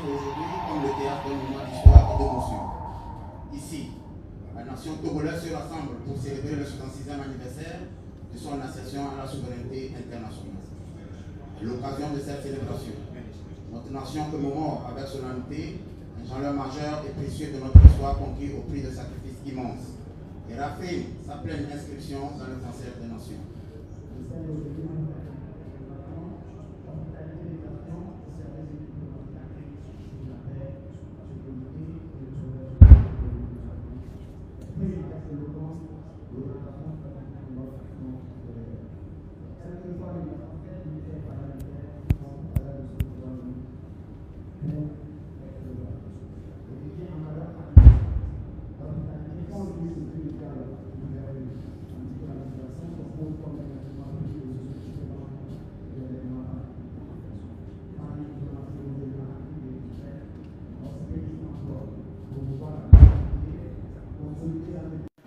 aujourd'hui comme le théâtre d'un moment d'histoire et d'émotion. Ici, la nation togolaise se rassemble pour célébrer le 66e anniversaire de son accession à la souveraineté internationale. À l'occasion de cette célébration, notre nation commémore avec solennité un jalon majeur et précieux de notre histoire conquis au prix de sacrifices immenses et raffine sa pleine inscription dans le concert des nations.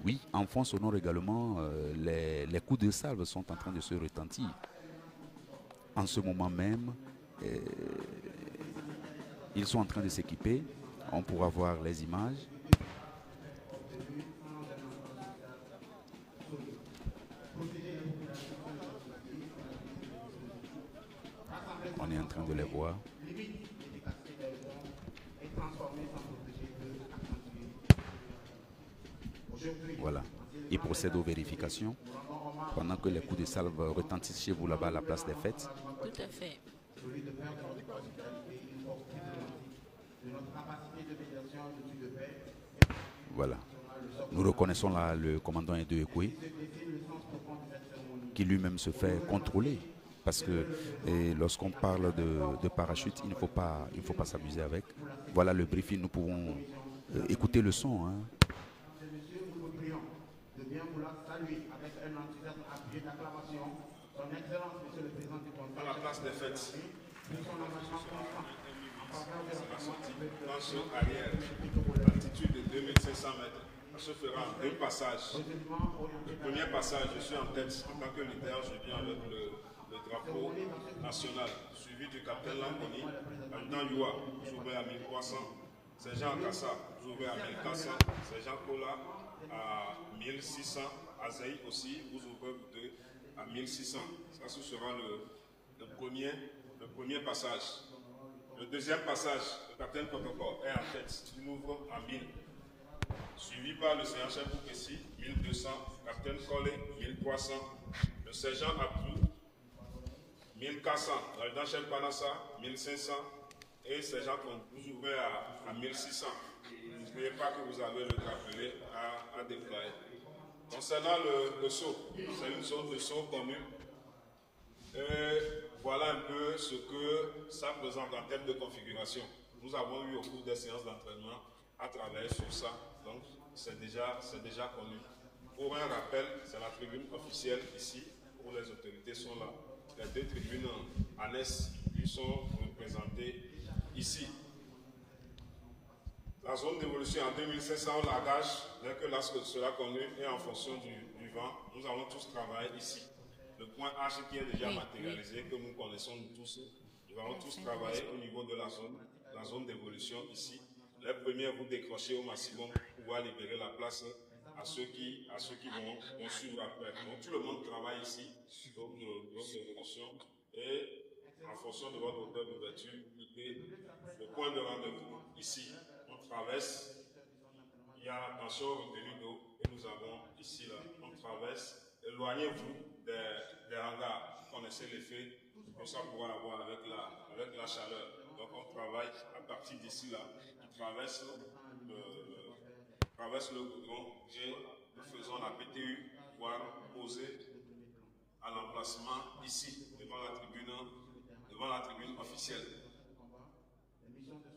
Oui, en fond sonore également, les coups de salve sont en train de se retentir. En ce moment même, ils sont en train de s'équiper. On pourra voir les images. On est en train de les voir. Voilà. Ils procèdent aux vérifications pendant que les coups de salve retentissent chez vous là-bas à la place des fêtes. Tout à fait. Voilà. Nous reconnaissons là le commandant Edo Ekwe qui lui-même se fait contrôler. Parce que lorsqu'on parle de parachute, il ne faut pas s'amuser avec. Voilà le briefing, nous pouvons écouter le son. Hein. De bien vouloir saluer avec un enthousiasme appuyé d'acclamation son Excellence, Monsieur le Président du Conseil. À la place des fêtes. Nous sommes engagement constant en faveur de la sortie dans ce arrière, altitude de 2500 mètres. Ça se fera en deux passages. Le premier passage, je suis en tête en tant que leader, je viens avec le drapeau national, suivi du capitaine Lamboni, adjudant Youa, vous ouvrez à 1300, Sergent Kassa, vous ouvrez à 1400, Sergent Kola à 1600, Azaï aussi, vous ouvrez à 1600. Ça, ce sera le premier passage. Le deuxième passage, le capitaine Protocole est en tête, il ouvre à 1000. Suivi par le sergent-chef Boukessi, 1200, capitaine Collé, 1300, le sergent Abdou, 1400, l'adjudant-chef Panassa, 1500, et sergent Kondou, vous ouvrez à 1600. N'oubliez pas que vous avez le drapelet à déployer. Concernant le saut, c'est une zone de saut commune. Voilà un peu ce que ça présente en termes de configuration. Nous avons eu au cours des séances d'entraînement à travailler sur ça, donc c'est déjà connu. Pour un rappel, c'est la tribune officielle ici, où les autorités sont là. Les deux tribunes annexes qui sont représentées ici. La zone d'évolution en 2500, on l'engage, dès que lorsque cela connu et en fonction du vent, nous allons tous travailler ici. Le point H qui est déjà matérialisé, que nous connaissons tous, nous allons tous travailler au niveau de la zone d'évolution ici. Les premiers, vous décrochez au maximum pour pouvoir libérer la place à ceux qui vont suivre après. Donc tout le monde travaille ici, donc d'évolution, et en fonction de votre hauteur d'ouverture, le point de rendez-vous ici. On traverse, il y a attention aux retenues d'eau, et nous avons ici là, on traverse, éloignez-vous des hangars, vous connaissez l'effet que ça pourra avoir avec la chaleur. Donc on travaille à partir d'ici là, on traverse le goudron et nous faisons la PTU, voire poser à l'emplacement ici, devant la tribune officielle.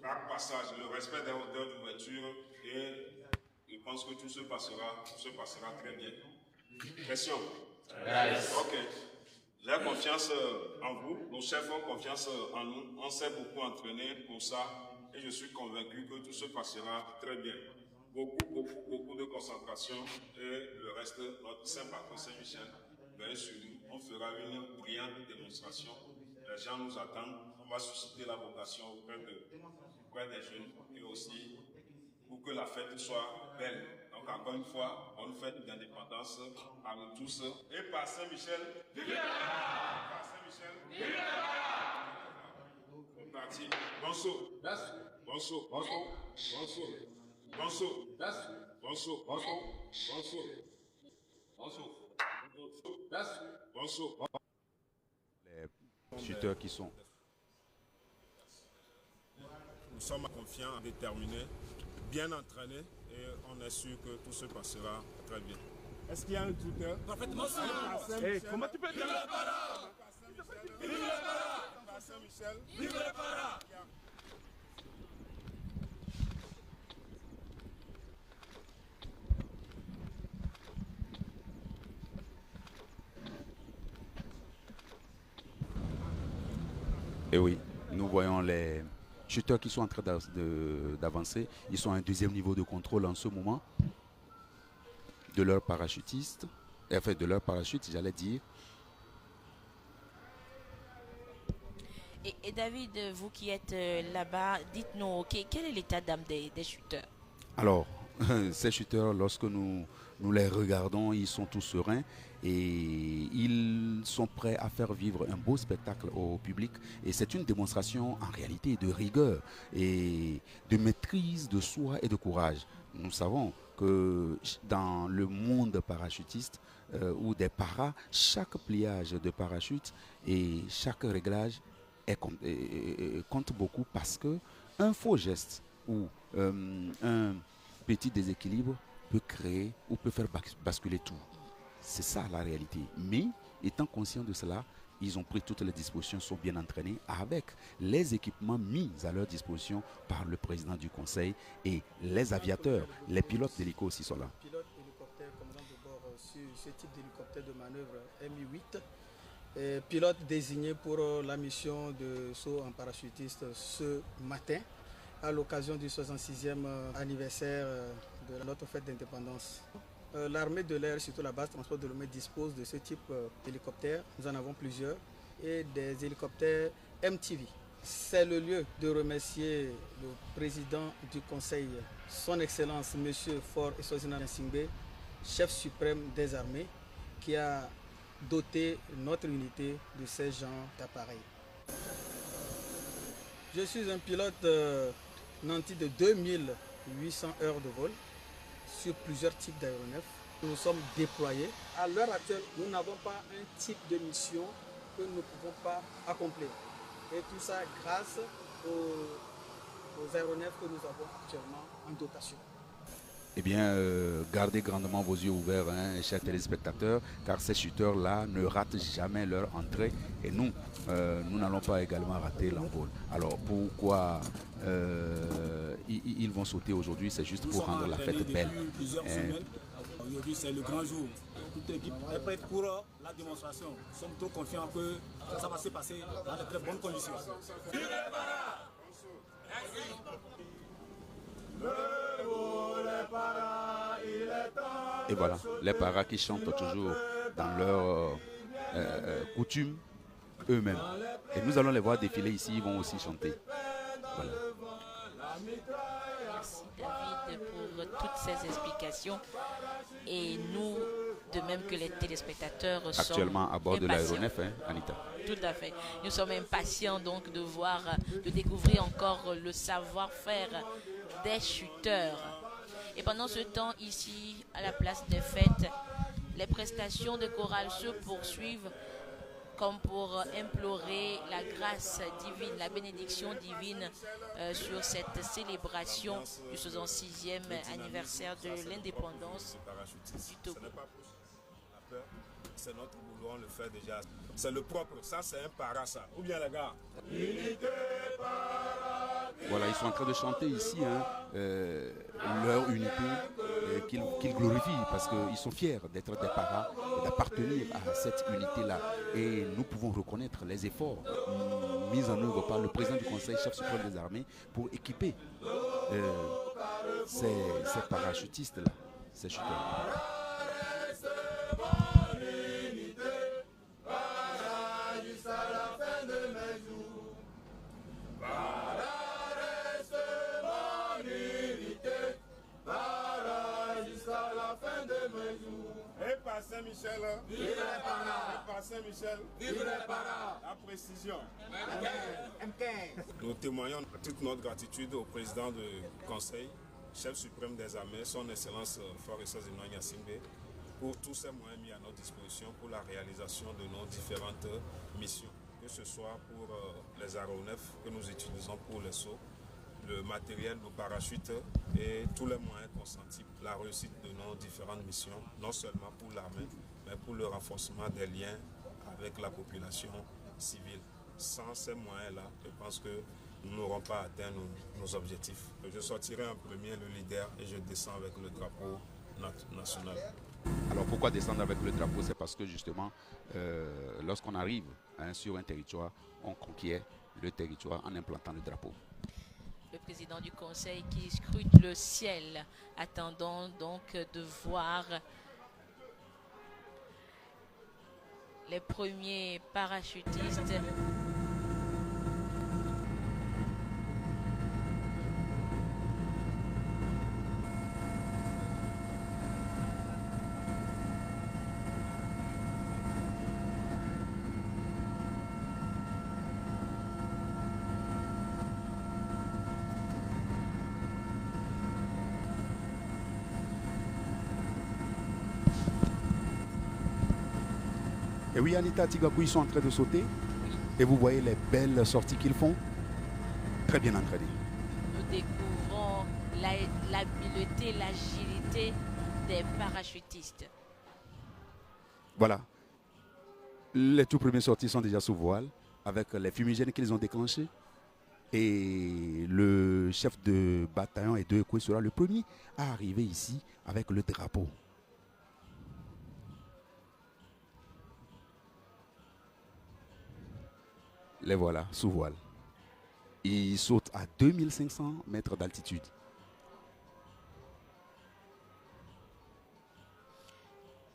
Chaque passage, le respect des hauteurs d'ouverture, et je pense que tout se passera très bien. Question? Ok. J'ai confiance en vous, nos chefs ont confiance en nous, on s'est beaucoup entraîné pour ça, et je suis convaincu que tout se passera très bien. Beaucoup de concentration, et le reste, notre Saint-Patron Saint-Michel, veille sur nous. On fera une brillante démonstration. Les gens nous attendent, on va susciter la vocation auprès des jeunes et aussi pour que la fête soit belle. Donc encore une fois, bonne fête d'indépendance à nous tous. Et par Saint-Michel, vive le Para! Par Saint-Michel, vive le Para! On partit. Bonsoir. Bonsoir. Bonsoir. Bonsoir. Bonsoir. Bonsoir. Bonsoir. Bonsoir. Bonsoir. Les chuteurs qui sont... Nous sommes confiants, déterminés, bien entraînés et on est sûr que tout se passera très bien. Est-ce qu'il y a un tuteur? Parfaitement sûr. Hey, comment tu peux dire? Vive le Para! Vive le Para! Saint-Michel. Vive le Para! Et oui, nous voyons les shooters qui sont en train d'avancer. Ils sont à un deuxième niveau de contrôle en ce moment de leur parachutiste, enfin de leur parachute, j'allais dire. Et David, vous qui êtes là-bas, dites-nous, quel est l'état d'âme des shooters? Alors, ces shooters, lorsque nous les regardons, ils sont tous sereins et ils sont prêts à faire vivre un beau spectacle au public. Et c'est une démonstration en réalité de rigueur et de maîtrise de soi et de courage. Nous savons que dans le monde parachutiste ou des paras, chaque pliage de parachute et chaque réglage compte beaucoup parce que un faux geste ou un petit déséquilibre peut créer ou peut faire basculer tout. C'est ça la réalité. Mais étant conscients de cela, ils ont pris toutes les dispositions, sont bien entraînés avec les équipements mis à leur disposition par le président du conseil et les aviateurs, les pilotes d'hélico aussi sont là. Pilote hélicoptère, commandant de bord sur ce type d'hélicoptère de manœuvre Mi-8. Pilote désigné pour la mission de saut en parachutiste ce matin à l'occasion du 66e anniversaire de notre fête d'indépendance. L'armée de l'air, surtout la base transport de Lomé, dispose de ce type d'hélicoptères. Nous en avons plusieurs et des hélicoptères MTV. C'est le lieu de remercier le président du conseil, son excellence M. Faure Eswazina Nsingbe, chef suprême des armées, qui a doté notre unité de ces genres d'appareils. Je suis un pilote nanti de 2800 heures de vol sur plusieurs types d'aéronefs. Nous sommes déployés. À l'heure actuelle, nous n'avons pas un type de mission que nous ne pouvons pas accomplir. Et tout ça grâce aux aéronefs que nous avons actuellement en dotation. Eh bien, gardez grandement vos yeux ouverts, hein, chers téléspectateurs, car ces shooters-là ne ratent jamais leur entrée et nous n'allons pas également rater l'envol. Alors, pourquoi ils vont sauter aujourd'hui? C'est juste pour rendre la fête belle. Aujourd'hui, c'est le grand jour. Toute l'équipe est prête pour la démonstration. Nous sommes trop confiants que ça va se passer dans de très bonnes conditions. Et voilà, les paras qui chantent toujours dans leur coutume eux-mêmes. Et nous allons les voir défiler ici, ils vont aussi chanter. Voilà. Merci David pour toutes ces explications. Et nous, de même que les téléspectateurs, actuellement à bord de l'aéronef, hein, Anita. Tout à fait. Nous sommes impatients donc de découvrir encore le savoir-faire des shooters. Et pendant ce temps, ici, à la place des fêtes, les prestations de chorale se poursuivent comme pour implorer la grâce divine, la bénédiction divine sur cette célébration du 66e anniversaire de l'indépendance du Togo. C'est notre boulot, on le fait déjà. C'est le propre, ça c'est un para ça. Ou bien les gars? Voilà, ils sont en train de chanter ici hein, leur unité qu'ils glorifient parce qu'ils sont fiers d'être des paras et d'appartenir à cette unité-là. Et nous pouvons reconnaître les efforts mis en œuvre par le président du Conseil, chef suprême des armées, pour équiper ces parachutistes-là, ces shooters. Saint-Michel. Vive les parents. Par Saint-Michel. Vive les parents. La précision. Nous témoignons toute notre gratitude au président du Conseil, chef suprême des armées, son Excellence Forest Zinoa Simbe, pour tous ces moyens mis à notre disposition pour la réalisation de nos différentes missions, que ce soit pour les aéronefs que nous utilisons pour les sauts, le matériel, nos parachutes et tous les moyens consentis pour la réussite de nos différentes missions, non seulement pour l'armée, mais pour le renforcement des liens avec la population civile. Sans ces moyens-là, je pense que nous n'aurons pas atteint nos objectifs. Je sortirai en premier le leader et je descends avec le drapeau national. Alors pourquoi descendre avec le drapeau? C'est parce que justement, lorsqu'on arrive sur un territoire, on conquiert le territoire en implantant le drapeau. Le président du conseil qui scrute le ciel, attendant donc de voir les premiers parachutistes Et oui, Anita Tigakou, ils sont en train de sauter. Et vous voyez les belles sorties qu'ils font. Très bien entraînés. Nous découvrons l'habileté, l'agilité des parachutistes. Voilà. Les tout premiers sorties sont déjà sous voile, avec les fumigènes qu'ils ont déclenchés. Et le chef de bataillon et de Ekoué sera le premier à arriver ici avec le drapeau. Les voilà, sous voile. Ils sautent à 2500 mètres d'altitude.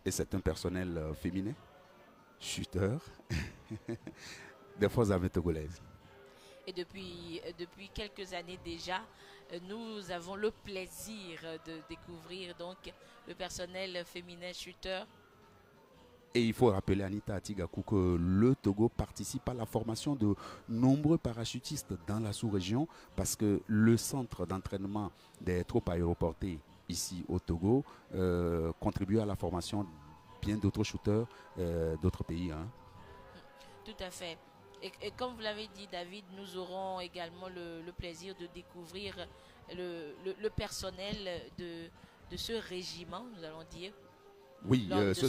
Et c'est un personnel féminin, chuteur, des forces armées togolaises. Et depuis quelques années déjà, nous avons le plaisir de découvrir donc le personnel féminin chuteur. Et il faut rappeler, Anita Atigakou, que le Togo participe à la formation de nombreux parachutistes dans la sous-région parce que le centre d'entraînement des troupes aéroportées ici au Togo contribue à la formation bien d'autres shooters d'autres pays. Hein. Tout à fait. Et comme vous l'avez dit, David, nous aurons également le plaisir de découvrir le personnel de ce régiment, nous allons dire. Oui, de ce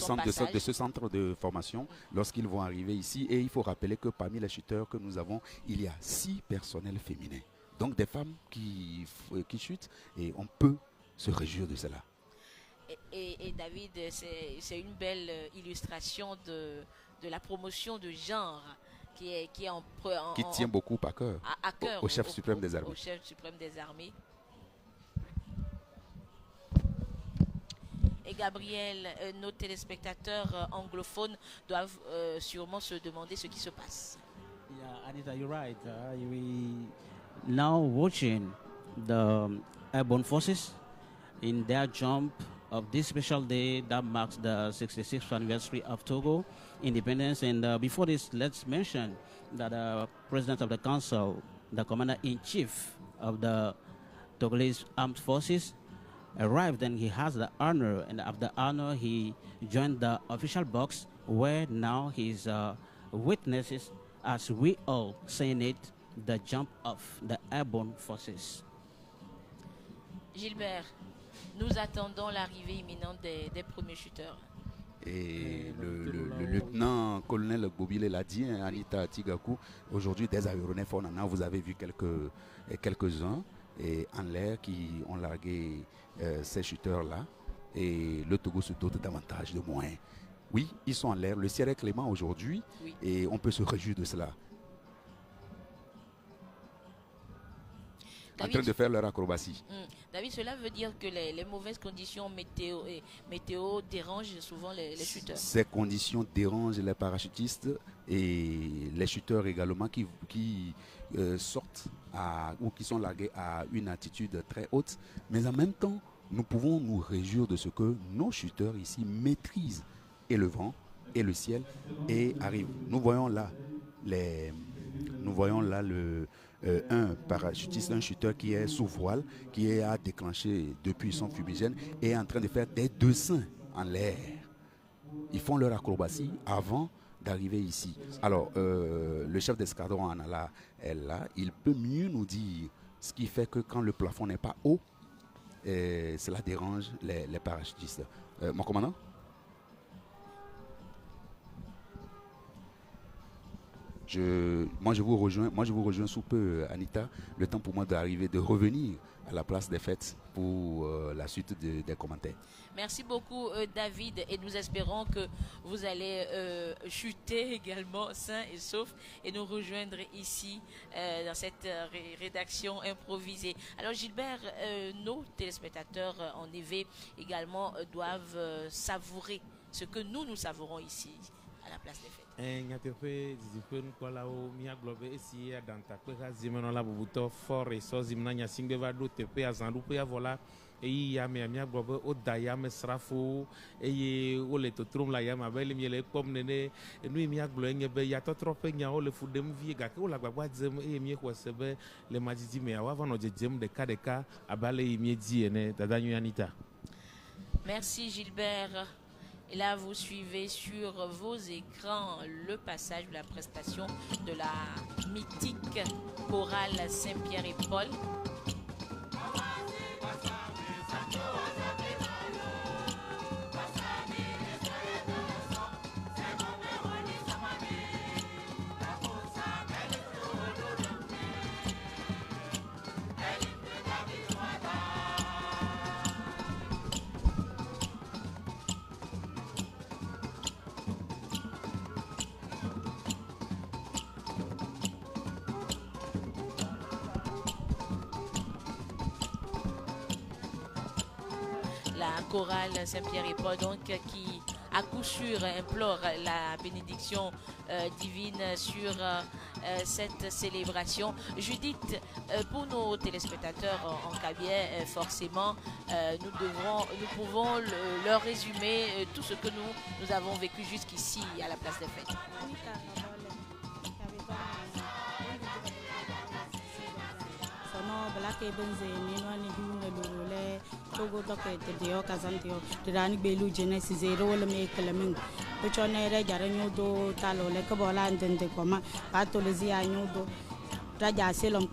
centre de formation, lorsqu'ils vont arriver ici. Et il faut rappeler que parmi les shooters que nous avons, il y a 6 personnels féminins. Donc des femmes qui chutent et on peut se réjouir de cela. Et David, c'est une belle illustration de la promotion de genre qui tient beaucoup à cœur, au chef suprême des armées. Au chef suprême des armées. Et Gabriel, nos téléspectateurs anglophones doivent sûrement se demander ce qui se passe. Yeah, Anita, you're right. We now watching the airborne forces in their jump of this special day that marks the 66th anniversary of Togo independence. And before this, let's mention that the President of the Council, the Commander-in-Chief of the Togolese Armed Forces, arrived, and he has the honor, and after honor he joined the official box where now he's witnesses, as we all saying it, the jump of the airborne forces. Gilbert, nous attendons l'arrivée imminente des premiers shooters. Et le lieutenant-colonel Bobile l'a dit, hein, Anita Tigakou, aujourd'hui des aéronefs, on en a, vous avez vu quelques-uns et en l'air qui ont largué ces shooters-là. Et le Togo se dote davantage de moyens. Oui, ils sont en l'air, le ciel est clément aujourd'hui, oui, et on peut se réjouir de cela. David, en train de faire leur acrobatie. David, cela veut dire que les mauvaises conditions météo dérangent souvent les shooters. Ces conditions dérangent les parachutistes et les shooters également qui sortent ou qui sont largués à une altitude très haute. Mais en même temps, nous pouvons nous réjouir de ce que nos shooters ici maîtrisent et le vent et le ciel et arrive. Nous voyons là un parachutiste, un chuteur qui est sous voile, qui a déclenché depuis son fumigène et est en train de faire des dessins en l'air. Ils font leur acrobatie avant d'arriver ici. Alors, le chef d'escadron en Allah est là. Il peut mieux nous dire ce qui fait que quand le plafond n'est pas haut, cela dérange les parachutistes. Mon commandant? Moi, je vous rejoins sous peu, Anita. Le temps pour moi d'arriver, de revenir à la place des fêtes pour la suite des commentaires. Merci beaucoup, David. Et nous espérons que vous allez chuter également sain et sauf et nous rejoindre ici dans cette rédaction improvisée. Alors, Gilbert, nos téléspectateurs en EV également doivent savourer ce que nous savourons ici à la place des fêtes. Nyatepe zizipe nukola o miaglobe esi ya dantakpe ha zimeno la bubuto for so zimna nyasingbe va do tepe azandu pe avola eyi ya me miaglobe o daya me srafo eye o le totrom la ya ma bele mi le pom nene nu miaglo enye be ya totrope nya o le fudem vie ga ke o la gbagba dzem eye mi kwesebe le majiji me awa vano jejem de ka abale mi di ene dadanyu Anita. Merci Gilbert. Et là, vous suivez sur vos écrans le passage de la prestation de la mythique chorale Saint-Pierre et Paul. La chorale Saint-Pierre et Paul, donc, qui à coup sûr implore la bénédiction divine sur cette célébration. Judith, pour nos téléspectateurs en cabinet, forcément, nous pouvons leur résumer tout ce que nous avons vécu jusqu'ici à la place des fêtes. Balake benze ni no ni biune lurule togo doke te dio kazantio tirani belu jenesi zero wala me kalamin buchone re jara nyodo talo le ko bola ndende koma patolozi anyodo raja selom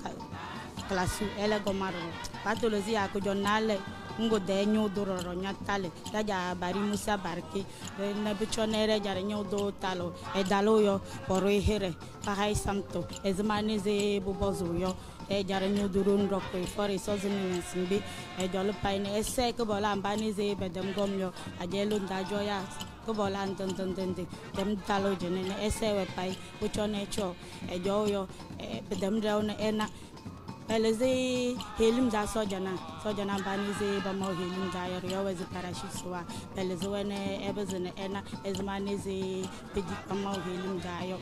klasu ele gomaro patolozi ako jonale ngo de nyodo ro nyatale raja bari musa barke ne buchone re jara nyodo talo e daloyo poro here pa hay santo ezmane ze bubozo yo e jara nyudurun rokko fori sozini simbi e jolo paine esse ko bola ambani ze bedem gomyo ajelu ndajoya ko bola ndendende dem talo jene esse we pai buchone cho e joyo e bedem rewna ena peleze helim da sojana bani ze ba mo helim da yo wezi parachutwa peleze wene ebezene ena ezmane ze pedi ba mo helim da yo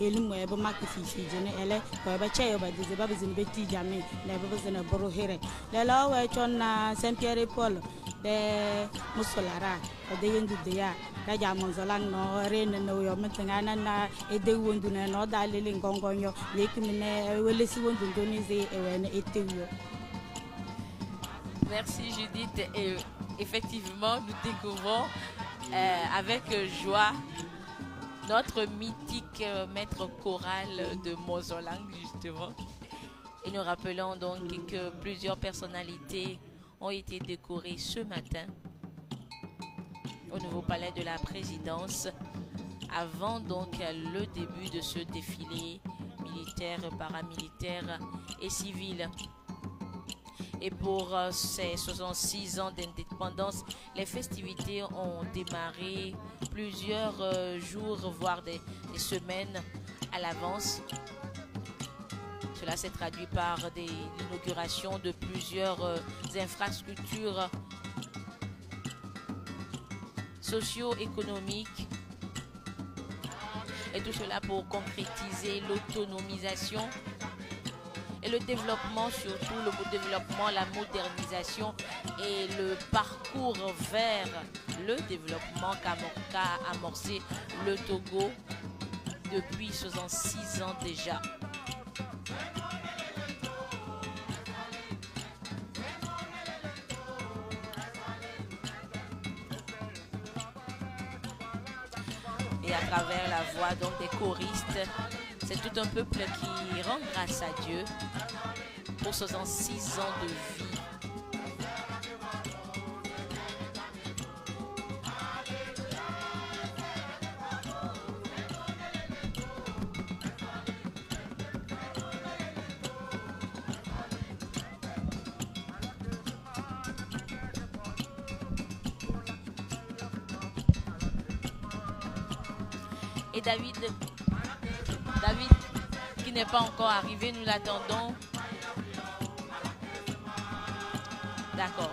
elim ebe makisi jene ele ko be cheyo ba dize ba bizin beti jami le be bizin boro here le lo we chonna Saint-Pierre et Paul de musolara de yendu de ya da jamon zolan no rene no yo metengana na ede wondu ne no dalele ngongonyo le kimine welesi wondu donize e wene etewo. Merci Judith, et effectivement nous découvrons avec joie notre mythique maître choral de Mozolang, justement. Et nous rappelons donc que plusieurs personnalités ont été décorées ce matin au nouveau palais de la présidence, avant donc le début de ce défilé militaire, paramilitaire et civil. Et pour ces 66 ans d'indépendance, les festivités ont démarré plusieurs jours, voire des semaines à l'avance. Cela s'est traduit par l'inauguration de plusieurs infrastructures socio-économiques. Et tout cela pour concrétiser l'autonomisation et le développement, surtout le développement, la modernisation et le parcours vers le développement qu'a amorcé le Togo depuis 66 ans déjà. Et à travers la voix donc des choristes, c'est tout un peuple qui rend grâce à Dieu pour 66 ans de vie. Et David qui n'est pas encore arrivé, nous l'attendons. D'accord.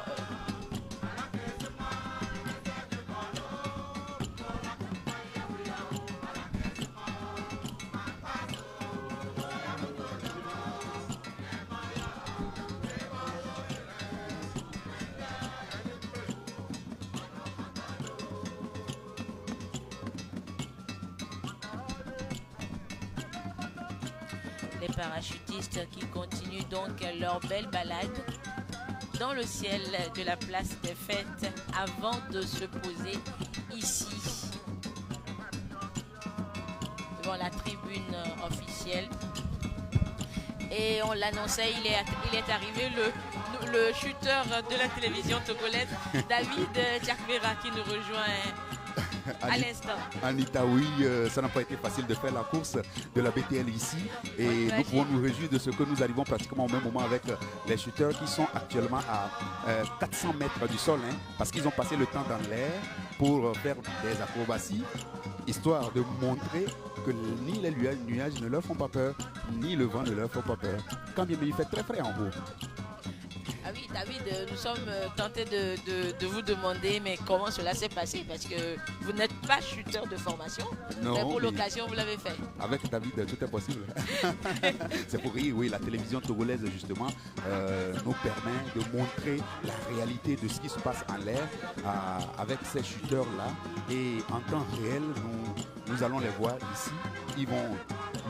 Les parachutistes qui continuent donc leur belle balade dans le ciel de la place des fêtes avant de se poser ici devant la tribune officielle. Et on l'annonçait, il est arrivé le chuteur de la télévision togolaise, David Tchakvera, qui nous rejoint à l'instant. Anita, oui, ça n'a pas été facile de faire la course de la BTL ici et nous pouvons nous réjouir de ce que nous arrivons pratiquement au même moment avec les shooters qui sont actuellement à 400 mètres du sol, hein, parce qu'ils ont passé le temps dans l'air pour faire des acrobaties, histoire de montrer que ni les nuages ne leur font pas peur, ni le vent ne leur fait pas peur. Quand bien il fait très frais en haut. Ah oui, David, nous sommes tentés de vous demander mais comment cela s'est passé, parce que vous n'êtes pas chuteur de formation, non, mais pour l'occasion vous l'avez fait. Avec David, tout est possible. C'est pour rire, oui, la télévision togolaise justement nous permet de montrer la réalité de ce qui se passe en l'air avec ces chuteurs-là, et en temps réel, nous allons les voir ici. Ils vont,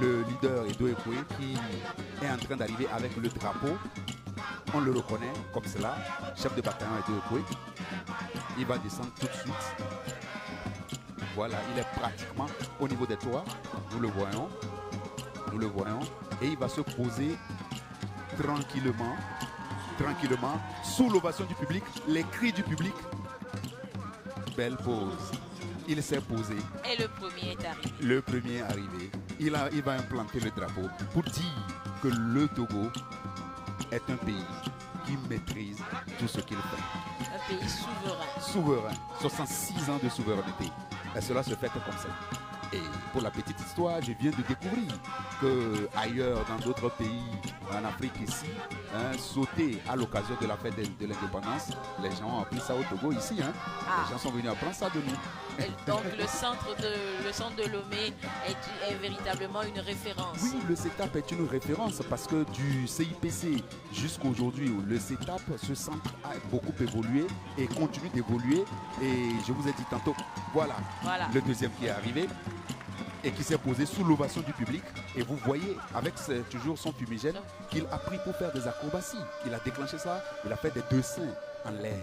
le leader Edo Ekwe qui est en train d'arriver avec le drapeau. On le reconnaît comme cela, chef de bataillon Edo Ekwe. Il va descendre tout de suite. Voilà, il est pratiquement au niveau des toits. Nous le voyons. Et il va se poser tranquillement, sous l'ovation du public, les cris du public. Belle pose. Il s'est posé. Et le premier est arrivé. Le premier est arrivé. Il va implanter le drapeau pour dire que le Togo est un pays qui maîtrise tout ce qu'il fait. Un pays souverain. Souverain. 66 ans de souveraineté. Et cela se fait comme ça. Et pour la petite histoire, je viens de découvrir que ailleurs, dans d'autres pays, en Afrique ici, sauter à l'occasion de la fête de l'indépendance, les gens ont pris ça au Togo ici. Les gens sont venus apprendre ça de nous. Donc le centre de Lomé est véritablement une référence. Oui, le CETAP est une référence parce que du CIPC jusqu'à aujourd'hui, le CETAP, ce centre a beaucoup évolué et continue d'évoluer. Et je vous ai dit tantôt, voilà. Le deuxième qui est arrivé et qui s'est posé sous l'ovation du public. Et vous voyez, avec toujours son fumigène, qu'il a pris pour faire des acrobaties. Il a déclenché ça, il a fait des deux seins en l'air.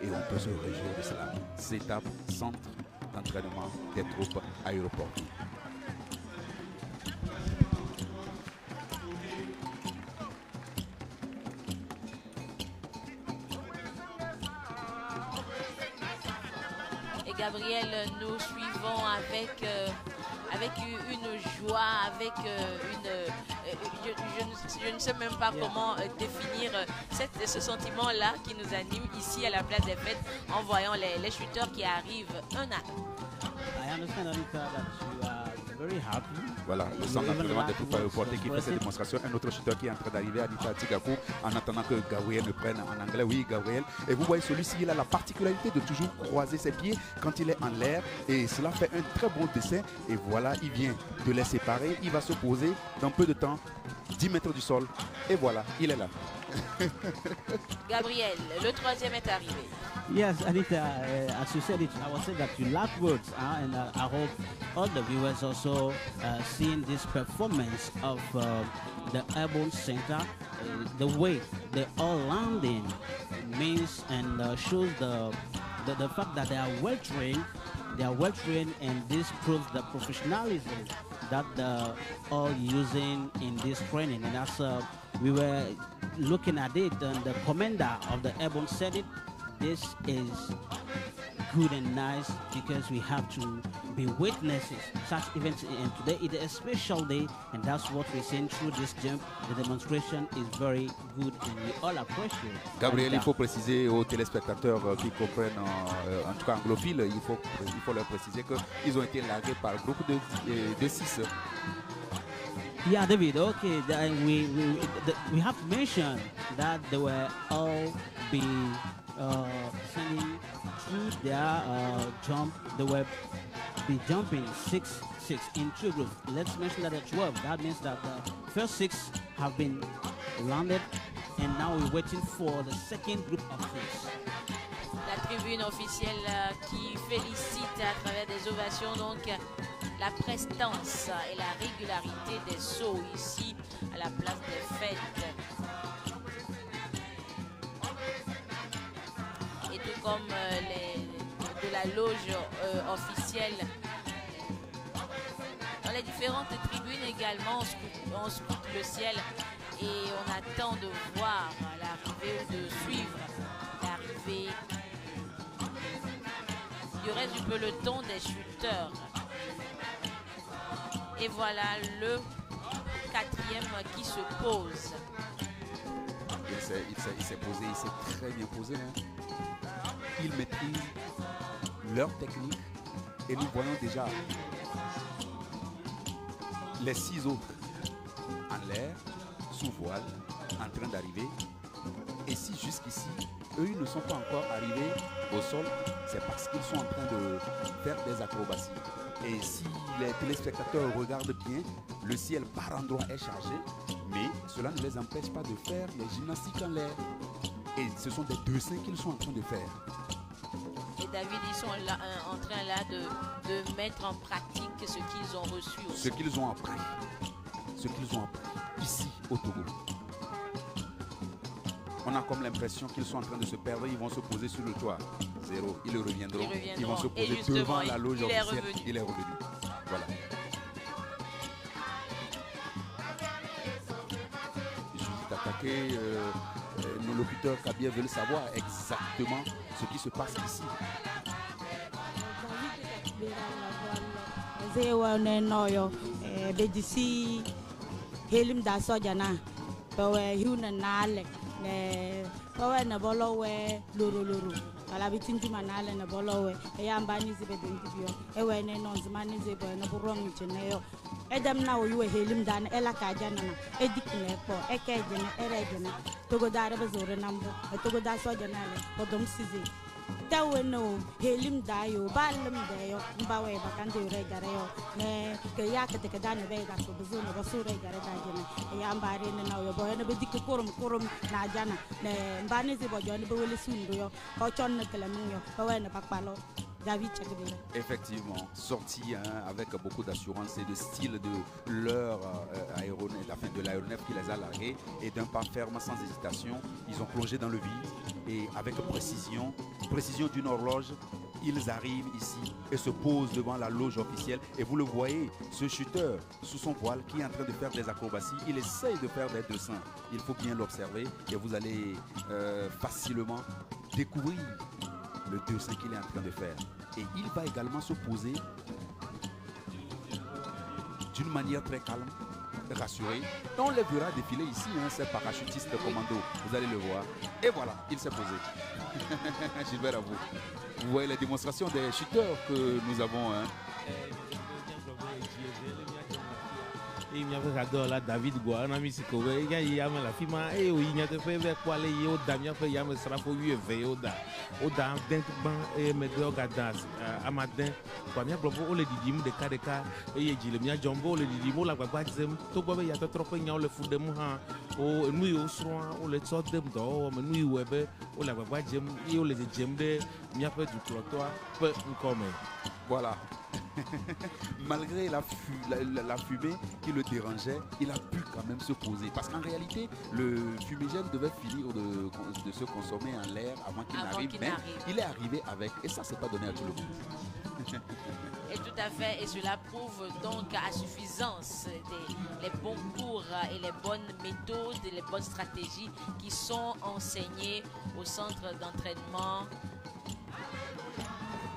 Et on peut se réjouir de cela. CETAP, centre d'entraînement des troupes aéroportuaires. Et Gabriel, nous suivons avec une joie, avec je ne sais même pas comment définir ce sentiment-là qui nous anime ici à la place des fêtes en voyant les shooters qui arrivent un à un. I understand, Anita, that you are very happy Voilà, le centre d'entraînement des troupes aéroportées qui fait cette démonstration. Un autre shooter qui est en train d'arriver, Anita Tigaku, en attendant que Gabriel le prenne en anglais. Oui, Gabriel. Et vous voyez, celui-ci, il a la particularité de toujours croiser ses pieds quand il est en l'air. Et cela fait un très bon dessin. Et voilà, il vient de les séparer. Il va se poser dans peu de temps, 10 mètres du sol. Et voilà, il est là. Gabriel, le troisième est arrivé. Yes, Anita, as you said it, I was saying that you lack words, and I hope all the viewers also seeing this performance of the Airborne Center, the way they all landing means and shows the fact that they are well trained. They are well trained, and this proves the professionalism that they're all using in this training. And as we were looking at it, and the commander of the Airborne said it, this is good and nice because we have to be witnesses such events, and today is a special day, and that's what we're seeing through this jump. The demonstration is very good and we all appreciate. Gabriel, il faut préciser aux téléspectateurs qui comprennent, en tout cas anglophiles, il faut leur préciser qu'ils ont été largués par un groupe de 6. Yeah, David, okay, we have to mention that they were all sending through their jump. They will be jumping 6-6 in 2 groups. Let's mention that at 12. That means that the first 6 have been landed, and now we're waiting for the second group of 6. La tribune officielle qui félicite à travers des ovations donc la prestance et la régularité des sauts ici à la place des fêtes. Et tout comme de la loge officielle, dans les différentes tribunes également, on scrute le ciel et on attend de voir l'arrivée ou de suivre l'arrivée du reste du peloton des shooters. Et voilà le 4e qui se pose. Il s'est posé, il s'est très bien posé. Hein. Il maîtrise leur technique et nous voyons déjà les 6 autres en l'air, sous voile, en train d'arriver. Et si jusqu'ici, eux ils ne sont pas encore arrivés au sol, c'est parce qu'ils sont en train de faire des acrobaties. Et si les téléspectateurs regardent bien, le ciel par endroits est chargé, mais cela ne les empêche pas de faire les gymnastiques en l'air. Et ce sont des dessins qu'ils sont en train de faire. Et David, ils sont là, en train là de mettre en pratique ce qu'ils ont reçu aussi. Ce qu'ils ont appris. Ce qu'ils ont appris ici au Togo. On a comme l'impression qu'ils sont en train de se perdre, ils vont se poser sur le toit. 0, ils reviendront. Ils vont se poser devant la loge officielle. Il est revenu. Voilà. Je suis attaqué. Nos locuteurs Kabia veulent savoir exactement ce qui se passe ici. Kala bitinju manale na bolowe e yambani zibe dentibio e wene non zmani zibe na burom cheneyo edem na o yuwe helim dan ela ka jana na edikne po e ke jene ere jene togo dare bazore nambo e togo da so jana le bodom sizi dawe no helim dayo balum dayo mbawe bakande ure gare yo ne ke yakete ke dane be da so buzuno basure gare da jene e yambari ne na yo boy ne be dikku kurum na jana ne mbani zibo jone be wele sundu yo ko chon ne kala mun yo ko wene pakpalo. Effectivement, sorti avec beaucoup d'assurance et de style de leur aéronef, la fin de l'aéronef qui les a largués, et d'un pas ferme sans hésitation, ils ont plongé dans le vide et avec précision d'une horloge, ils arrivent ici et se posent devant la loge officielle. Et vous le voyez, ce shooter sous son voile qui est en train de faire des acrobaties, il essaye de faire des dessins. Il faut bien l'observer et vous allez facilement découvrir le dessin qu'il est en train de faire. Et il va également se poser d'une manière très calme, rassurée. On les verra défiler ici, ces parachutistes commando. Vous allez le voir. Et voilà, il s'est posé. Gilbert, à vous. Vous voyez les démonstrations des shooters que nous avons. et il y avait rador là David Goa on a mis ce que il y a la fima et il y a te fait vers quoi les yo Damien fait y a me sera pour lui veiller au da dent ban et me do gadas amadin quoi mia blobo o le didim de ka et il dit le mia jombo le didim la baba zem to go ya to trop nya o le fu dem ha o nu yo sro o le so dem do me nu webe o la baba jem et o le jem de mia fait du trottoir peu comme voilà. Malgré la fumée qui le dérangeait, il a pu quand même se poser. Parce qu'en réalité, le fumigène devait finir de se consommer en l'air avant qu'il n'arrive. Mais il est arrivé avec. Et ça, c'est pas donné à tout le monde. Et tout à fait. Et cela prouve donc à suffisance les bons cours et les bonnes méthodes et les bonnes stratégies qui sont enseignées au centre d'entraînement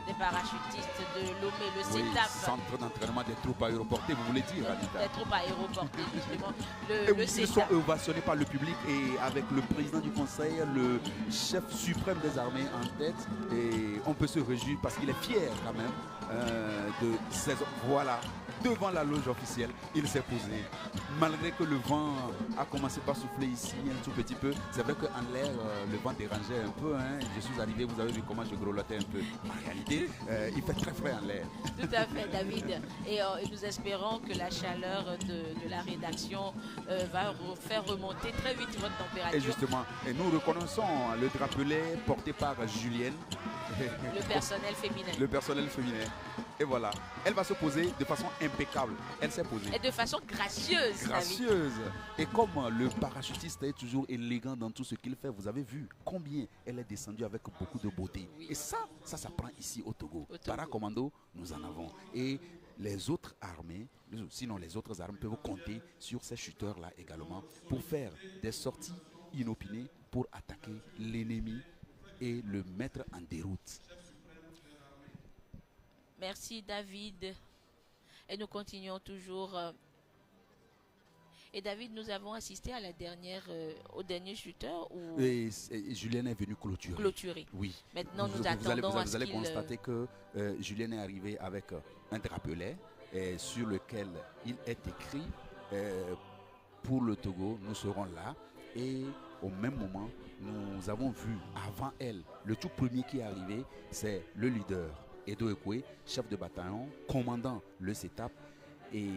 des parachutistes de Lomé, le CETAP. Oui, centre d'entraînement des troupes aéroportées, vous voulez dire, Anita? Des troupes aéroportées, justement. Ils sont ovationnés par le public et avec le président du conseil, le chef suprême des armées en tête. Et on peut se réjouir parce qu'il est fier quand même de ces... Voilà, devant la loge officielle, il s'est posé. Malgré que le vent a commencé par souffler ici un tout petit peu, c'est vrai qu'en l'air, le vent dérangeait un peu. Hein. Je suis arrivé, vous avez vu comment je grelottais un peu. En réalité, il fait très frais en l'air. Tout à fait, David. Et nous espérons que la chaleur de la rédaction va faire remonter très vite votre température. Et justement, et nous reconnaissons le drapelet porté par Julienne. Le personnel féminin. Le personnel féminin. Et voilà, elle va se poser de façon impeccable. Elle s'est posée. Et de façon gracieuse. Gracieuse. David. Et comme le parachutiste est toujours élégant dans tout ce qu'il fait, vous avez vu combien elle est descendue avec beaucoup de beauté. Oui. Et ça prend ici au Togo. Paracommando, nous en avons. Et les autres armées, sinon les autres armes peuvent compter sur ces shooters-là également pour faire des sorties inopinées pour attaquer l'ennemi et le mettre en déroute. Merci David. Et nous continuons toujours. Et David, nous avons assisté à la au dernier shooter où... Et Julien est venu clôturer. Oui. Maintenant, nous attendons vous allez constater que Julien est arrivé avec un drapelet sur lequel il est écrit pour le Togo, nous serons là. Et au même moment, nous avons vu avant elle, le tout premier qui est arrivé, c'est le leader. Edo Ekwe, chef de bataillon, commandant le CETAP. Et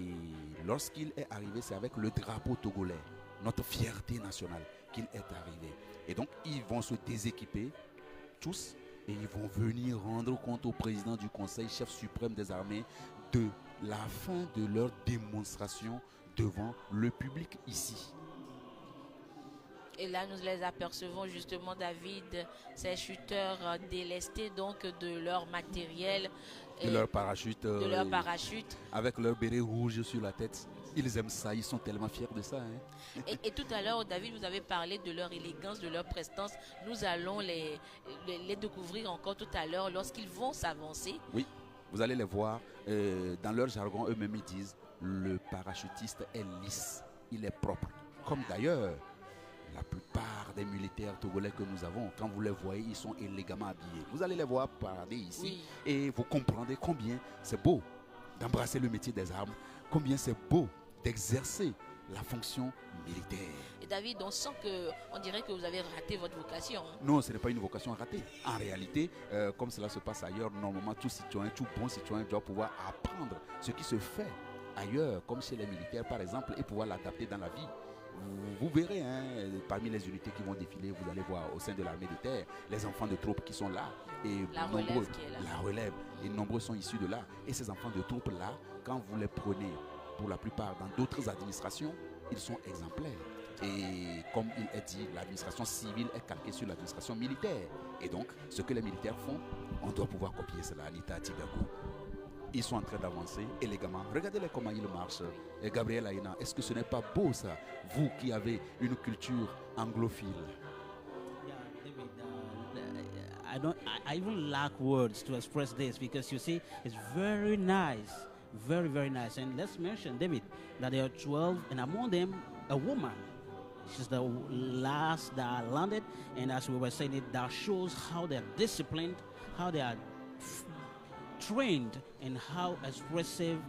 lorsqu'il est arrivé, c'est avec le drapeau togolais, notre fierté nationale, qu'il est arrivé. Et donc, ils vont se déséquiper, tous, et ils vont venir rendre compte au président du Conseil, chef suprême des armées, de la fin de leur démonstration devant le public ici. Et là, nous les apercevons justement, David, ces shooters délestés donc de leur matériel. De leur parachute. Avec leur béret rouge sur la tête. Ils aiment ça, ils sont tellement fiers de ça. Hein. Et tout à l'heure, David, vous avez parlé de leur élégance, de leur prestance. Nous allons les découvrir encore tout à l'heure lorsqu'ils vont s'avancer. Oui, vous allez les voir. Dans leur jargon, eux-mêmes, ils disent le parachutiste est lisse, il est propre. Comme d'ailleurs... La plupart des militaires togolais que nous avons, quand vous les voyez, ils sont élégamment habillés. Vous allez les voir parader ici, oui. Et vous comprendrez combien c'est beau d'embrasser le métier des armes, combien c'est beau d'exercer la fonction militaire. Et David, on dirait que vous avez raté votre vocation. Hein? Non, ce n'est pas une vocation ratée. En réalité, comme cela se passe ailleurs, normalement, tout bon citoyen doit pouvoir apprendre ce qui se fait ailleurs, comme chez les militaires par exemple, et pouvoir l'adapter dans la vie. Vous verrez, hein, parmi les unités qui vont défiler, vous allez voir au sein de l'armée de terre, les enfants de troupes qui sont là. Et la relève qui est là. La relève. Et nombreux sont issus de là. Et ces enfants de troupes là, quand vous les prenez, pour la plupart dans d'autres administrations, ils sont exemplaires. Et comme il est dit, l'administration civile est calquée sur l'administration militaire. Et donc, ce que les militaires font, on doit pouvoir copier cela. Anita Tigago. Ils sont en train d'avancer élégamment. Regardez-les comment ils marchent. Et Gabriel Aïna, est-ce que ce n'est pas beau ça? Vous qui avez une culture anglophile. Yeah, David, I even lack words to express this because you see, it's very nice. Very, very nice. And let's mention, David, that there are 12, and among them, a woman. She's the last that landed. And as we were saying it, that shows how they're disciplined, how they are trained, and how expressive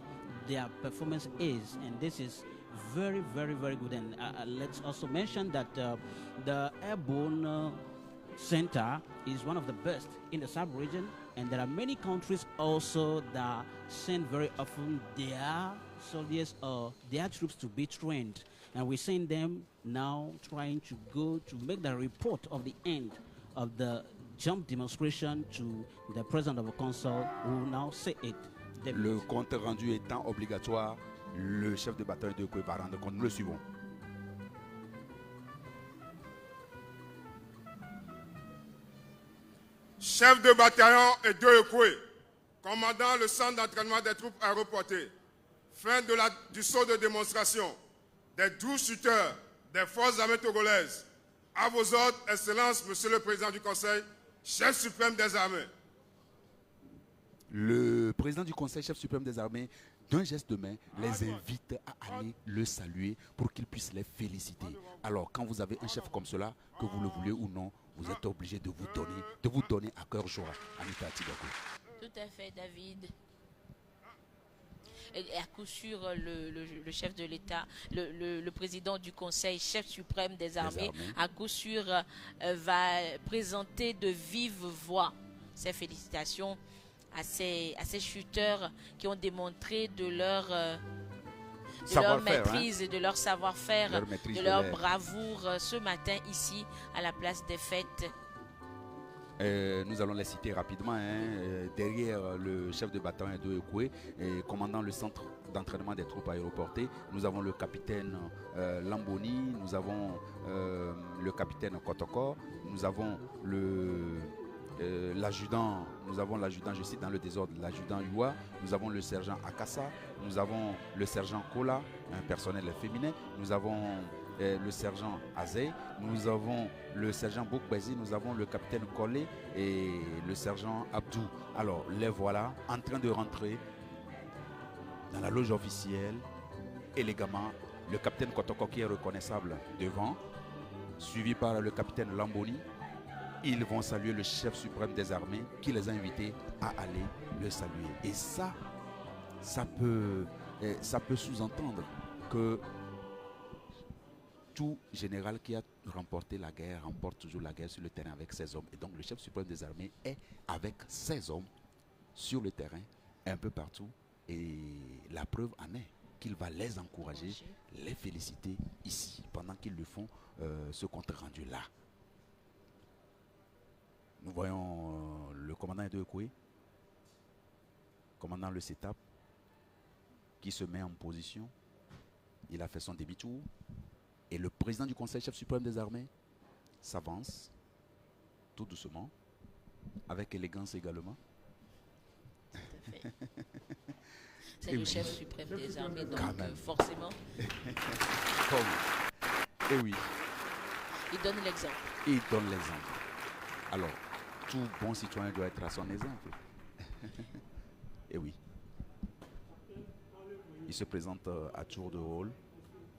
their performance is. And this is very, very, very good. And let's also mention that the Airborne Center is one of the best in the sub-region, and there are many countries also that send very often their soldiers or their troops to be trained. And we're seeing them now trying to go to make the report of the end of the jump demonstration to the president of the council, who will now say it. Le compte rendu étant obligatoire, le chef de bataillon de Ekwe va rendre compte. Nous le suivons. Chef de bataillon et de Ekwe, commandant le centre d'entraînement des troupes aéroportées, fin du saut de démonstration des 12 shooters des forces armées togolaises. À vos ordres, Excellence, Monsieur le Président du Conseil, chef suprême des armées. Le président du Conseil, chef suprême des armées, d'un geste de main, les invite à aller le saluer pour qu'il puisse les féliciter. Alors, quand vous avez un chef comme cela, que vous le voulez ou non, vous êtes obligé de vous donner à cœur joie. Anita Tibako. Tout à fait, David. Et à coup sûr, le chef de l'État, le président du Conseil, chef suprême des armées, à coup sûr va présenter de vive voix ses félicitations à ces shooters qui ont démontré de leur maîtrise, de leur savoir-faire, de leur bravoure ce matin ici à la place des fêtes. Nous allons les citer rapidement. Derrière le chef de bataillon de Ekwe, commandant le centre d'entraînement des troupes aéroportées, nous avons le capitaine Lamboni, nous avons le capitaine Kotoko, nous avons l'adjudant, je cite dans le désordre, l'adjudant Yua, nous avons le sergent Akassa, nous avons le sergent Kola, un personnel féminin, nous avons le sergent Azé, nous avons le sergent Boukbezi, nous avons le capitaine Kolé et le sergent Abdou. Alors les voilà en train de rentrer dans la loge officielle élégamment. Le capitaine Kotoko qui est reconnaissable devant, suivi par le capitaine Lamboni. Ils vont saluer le chef suprême des armées qui les a invités à aller le saluer. Et ça peut sous-entendre que tout général qui a remporté la guerre remporte toujours la guerre sur le terrain avec ses hommes. Et donc le chef suprême des armées est avec ses hommes sur le terrain, un peu partout. Et la preuve en est qu'il va les encourager, les féliciter ici, pendant qu'ils le font ce compte rendu là. Nous voyons le commandant de Ekwe, commandant le CETAP, qui se met en position. Il a fait son demi-tour. Et le président du Conseil, chef suprême des armées, s'avance tout doucement, avec élégance également. C'est le chef suprême des armées, donc forcément. Et oui. Il donne l'exemple. Il donne l'exemple. Alors, tout bon citoyen doit être à son exemple. Et oui. Il se présente à tour de rôle.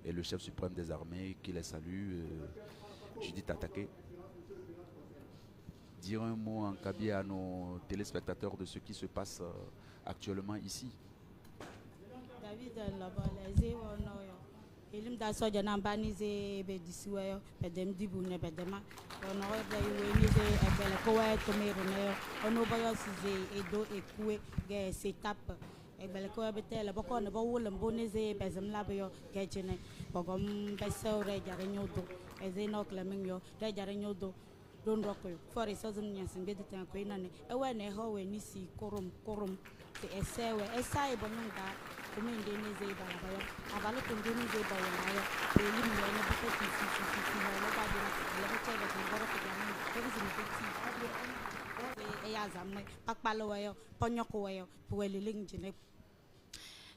Et le chef suprême des armées qui les salue, Judith Attaqué, dire un mot en kabi à nos téléspectateurs de ce qui se passe actuellement ici. David ilim da soja na mbani ze be disiwe bedem dibu ne bedema ono be we ze ebele ko wa to me rone ono boyo size edo ekue ge setup ebele ko betele boko ne bo wulum bonize bezem laboyo ge jene bogom beso re jare nyodo eze no kleming yo re jare nyodo don roko for isozum nyasin be ditan ko inane ewe ne ho we nisi korum te esewe esai bonunga community balabayo abalo community balabayo elim ne ne boko tisi ne le ba de le ba chebe ko boro ko jani ko zini ko ti ya zamme pakpalo wayo ponyoko wayo puwele lingjine.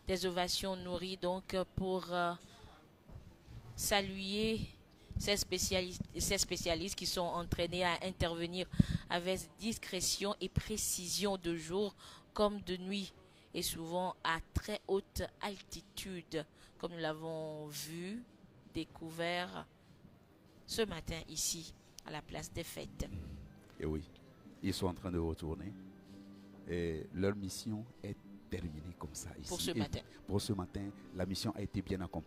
Des ovations nourries donc pour saluer ces spécialistes qui sont entraînés à intervenir avec discrétion et précision de jour comme de nuit et souvent à très haute altitude, comme nous l'avons vu, découvert ce matin ici à la place des fêtes. Et oui, ils sont en train de retourner et leur mission est terminée comme ça ici. Pour ce matin. Pour ce matin, la mission a été bien accomplie.